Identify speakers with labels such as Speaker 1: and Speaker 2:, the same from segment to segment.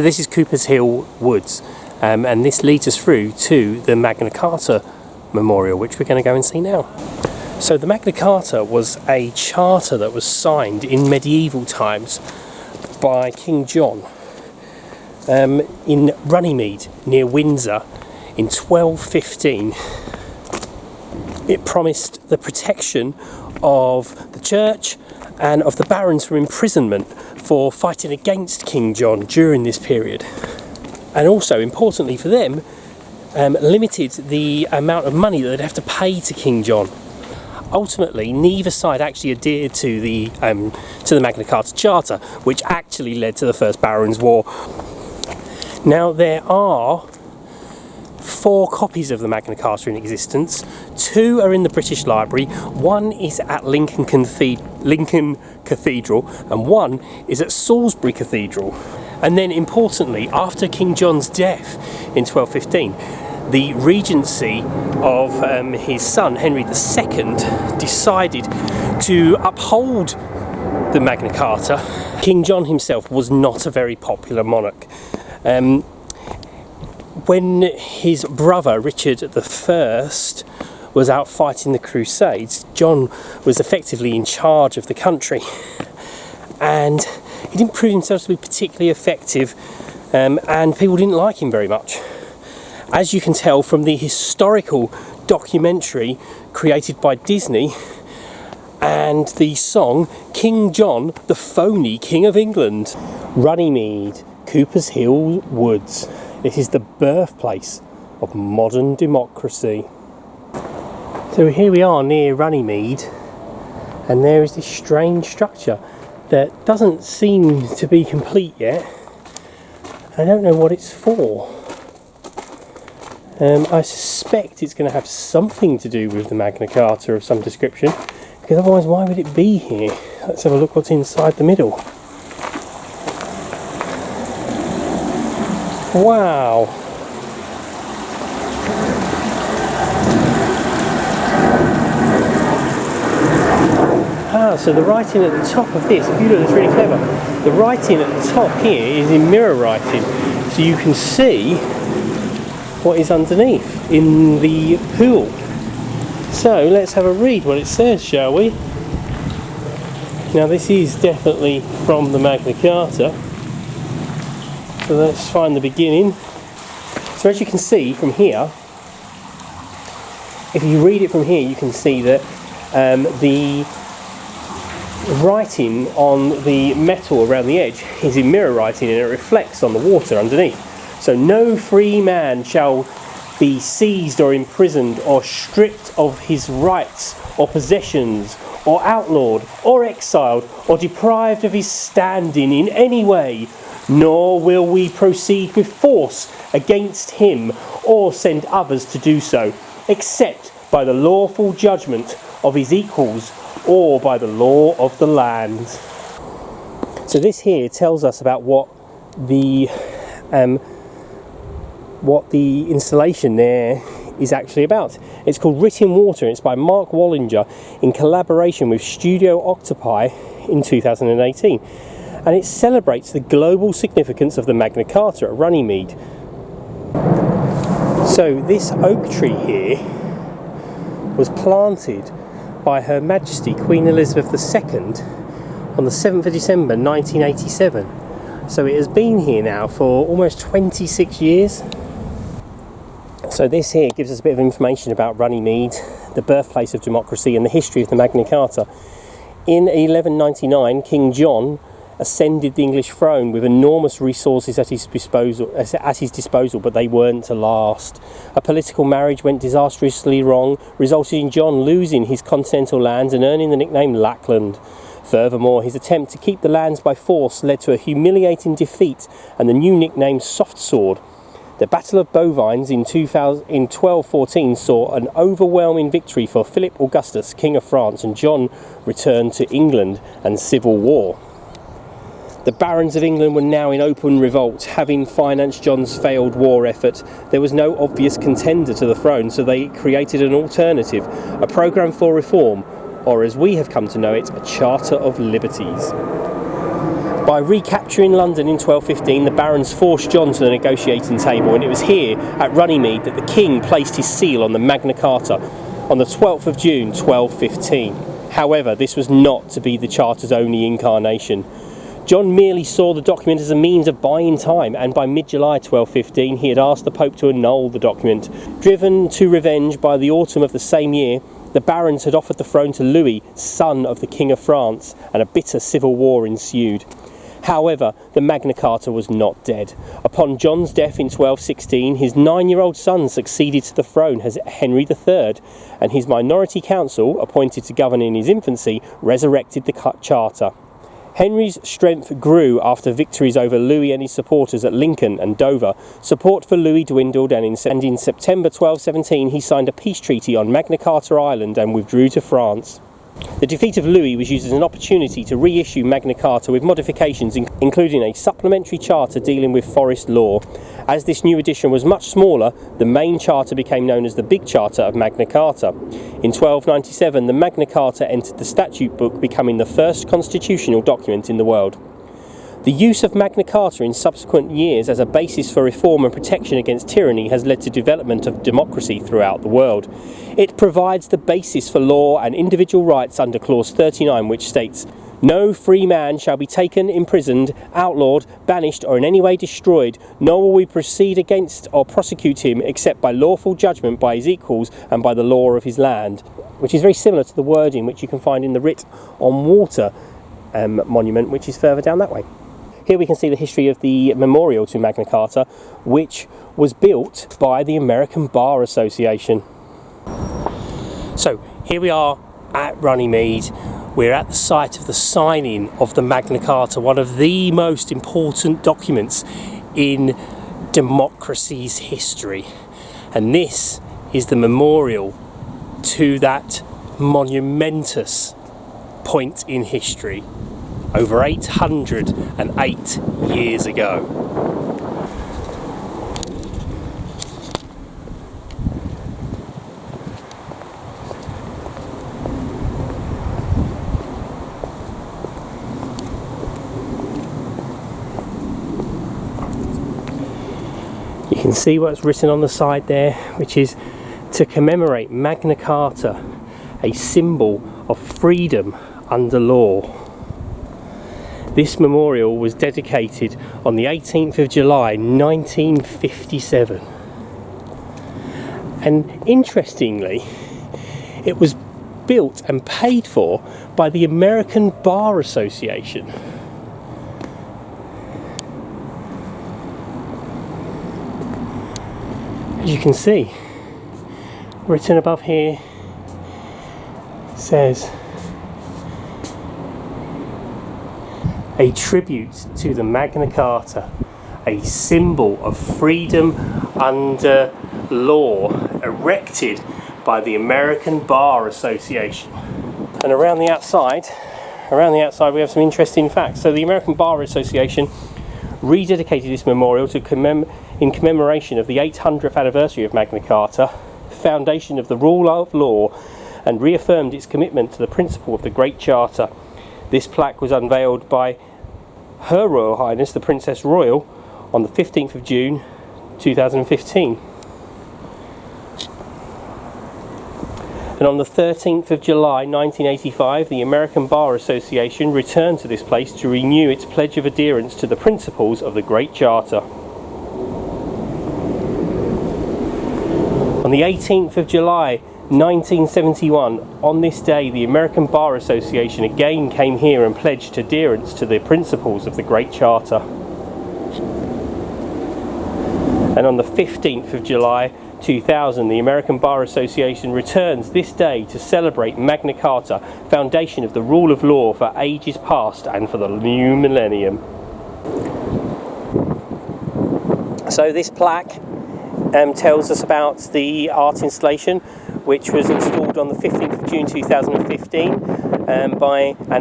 Speaker 1: So this is Cooper's Hill Woods, and this leads us through to the Magna Carta Memorial, which we're going to go and see now. So the Magna Carta was a charter that was signed in medieval times by King John in Runneymede near Windsor in 1215. It promised the protection of the church and of the barons from imprisonment for fighting against King John during this period. And also, importantly for them, limited the amount of money that they'd have to pay to King John. Ultimately, neither side actually adhered to the Magna Carta Charter, which actually led to the First Barons' War. Now, there are 4 copies of the Magna Carta in existence. 2 are in the British Library, 1 is at Lincoln Cathedral, and 1 is at Salisbury Cathedral. And then, importantly, after King John's death in 1215, the regency of his son Henry II decided to uphold the Magna Carta. King John himself was not a very popular monarch. When his brother Richard I was out fighting the Crusades, John was effectively in charge of the country, and he didn't prove himself to be particularly effective, and people didn't like him very much. As you can tell from the historical documentary created by Disney and the song King John, the Phony King of England. Runneymede, Cooper's Hill Woods. This is the birthplace of modern democracy. So here we are near Runneymede, and there is this strange structure that doesn't seem to be complete yet. I don't know what it's for. I suspect it's going to have something to do with the Magna Carta of some description, because otherwise why would it be here? Let's have a look what's inside the middle. Wow! So the writing at the top of this, if you look, it's really clever. The writing at the top here is in mirror writing, so you can see what is underneath in the pool. So let's have a read what it says, shall we? Now this is definitely from the Magna Carta, so let's find the beginning. So as you can see from here, if you read it from here, you can see that the writing on the metal around the edge is in mirror writing, and it reflects on the water underneath. So no free man shall be seized or imprisoned or stripped of his rights or possessions or outlawed or exiled or deprived of his standing in any way, nor will we proceed with force against him or send others to do so, except by the lawful judgment of his equals or by the law of the land. So this here tells us about what the installation there is actually about. It's called Writ in Water, and it's by Mark Wallinger in collaboration with Studio Octopi in 2018. And it celebrates the global significance of the Magna Carta at Runneymede. So this oak tree here was planted by Her Majesty Queen Elizabeth II on the 7th of December 1987. So it has been here now for almost 26 years. So this here gives us a bit of information about Runneymede, the birthplace of democracy, and the history of the Magna Carta. In 1199, King John ascended the English throne with enormous resources at his disposal, but they weren't to last. A political marriage went disastrously wrong, resulting in John losing his continental lands and earning the nickname Lackland. Furthermore, his attempt to keep the lands by force led to a humiliating defeat and the new nickname Soft Sword. The Battle of Bovines in 1214 saw an overwhelming victory for Philip Augustus, King of France, and John returned to England and civil war. The barons of England were now in open revolt. Having financed John's failed war effort, there was no obvious contender to the throne, so they created an alternative, a programme for reform, or as we have come to know it, a Charter of Liberties. By recapturing London in 1215, the barons forced John to the negotiating table, and it was here at Runneymede that the king placed his seal on the Magna Carta on the 12th of June 1215. However, this was not to be the Charter's only incarnation. John merely saw the document as a means of buying time, and by mid-July 1215 he had asked the Pope to annul the document. Driven to revenge by the autumn of the same year, the barons had offered the throne to Louis, son of the King of France, and a bitter civil war ensued. However, the Magna Carta was not dead. Upon John's death in 1216, his 9-year-old son succeeded to the throne as Henry III, and his minority council, appointed to govern in his infancy, resurrected the Charter. Henry's strength grew after victories over Louis and his supporters at Lincoln and Dover. Support for Louis dwindled, and in September 1217 he signed a peace treaty on Magna Carta Island and withdrew to France. The defeat of Louis was used as an opportunity to reissue Magna Carta with modifications, including a supplementary charter dealing with forest law. As this new edition was much smaller, the main charter became known as the Big Charter of Magna Carta. In 1297, the Magna Carta entered the statute book, becoming the first constitutional document in the world. The use of Magna Carta in subsequent years as a basis for reform and protection against tyranny has led to development of democracy throughout the world. It provides the basis for law and individual rights under Clause 39, which states, "No free man shall be taken, imprisoned, outlawed, banished, or in any way destroyed, nor will we proceed against or prosecute him except by lawful judgment by his equals and by the law of his land," which is very similar to the wording which you can find in the Writ on Water monument, which is further down that way. Here we can see the history of the memorial to Magna Carta, which was built by the American Bar Association. So here we are at Runneymede. We're at the site of the signing of the Magna Carta, one of the most important documents in democracy's history. And this is the memorial to that monumentous point in history, over 808 years ago. You can see what's written on the side there, which is to commemorate Magna Carta, a symbol of freedom under law. This memorial was dedicated on the 18th of July 1957, and interestingly it was built and paid for by the American Bar Association. As you can see, written above here says, "A tribute to the Magna Carta, a symbol of freedom under law, erected by the American Bar Association." And around the outside we have some interesting facts. So the American Bar Association rededicated this memorial to in commemoration of the 800th anniversary of Magna Carta, foundation of the rule of law, and reaffirmed its commitment to the principle of the Great Charter. This plaque was unveiled by Her Royal Highness the Princess Royal on the 15th of June 2015. And on the 13th of July 1985, the American Bar Association returned to this place to renew its pledge of adherence to the principles of the Great Charter. On the 18th of July 1971, on this day, the American Bar Association again came here and pledged adherence to the principles of the Great Charter. And on the 15th of July 2000, the American Bar Association returns this day to celebrate Magna Carta, foundation of the rule of law for ages past and for the new millennium. So this plaque tells us about the art installation, which was installed on the 15th of June 2015 and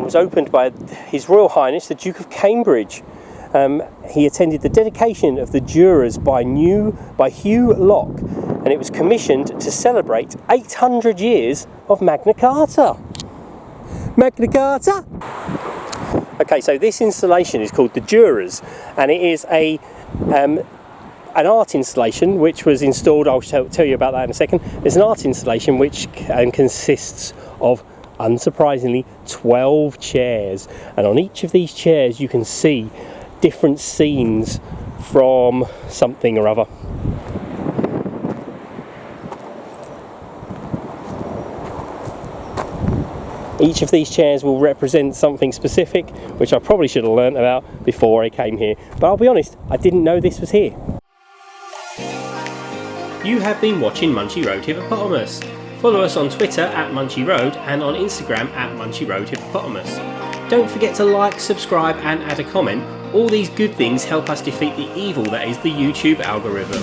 Speaker 1: was opened by His Royal Highness the Duke of Cambridge. He attended the dedication of the Jurors by Hugh Locke, and it was commissioned to celebrate 800 years of Magna Carta. Magna Carta! Okay, so this installation is called the Jurors, and it is an art installation which was installed. I'll tell you about that in a second. It's an art installation which consists of, unsurprisingly, 12 chairs, and on each of these chairs you can see different scenes from something or other. Each of these chairs will represent something specific, which I probably should have learnt about before I came here, but I'll be honest, I didn't know this was here. You have been watching Munchy Road Hippopotamus. Follow us on Twitter at Munchy Road and on Instagram at Munchy Road Hippopotamus. Don't forget to like, subscribe and add a comment. All these good things help us defeat the evil that is the YouTube algorithm.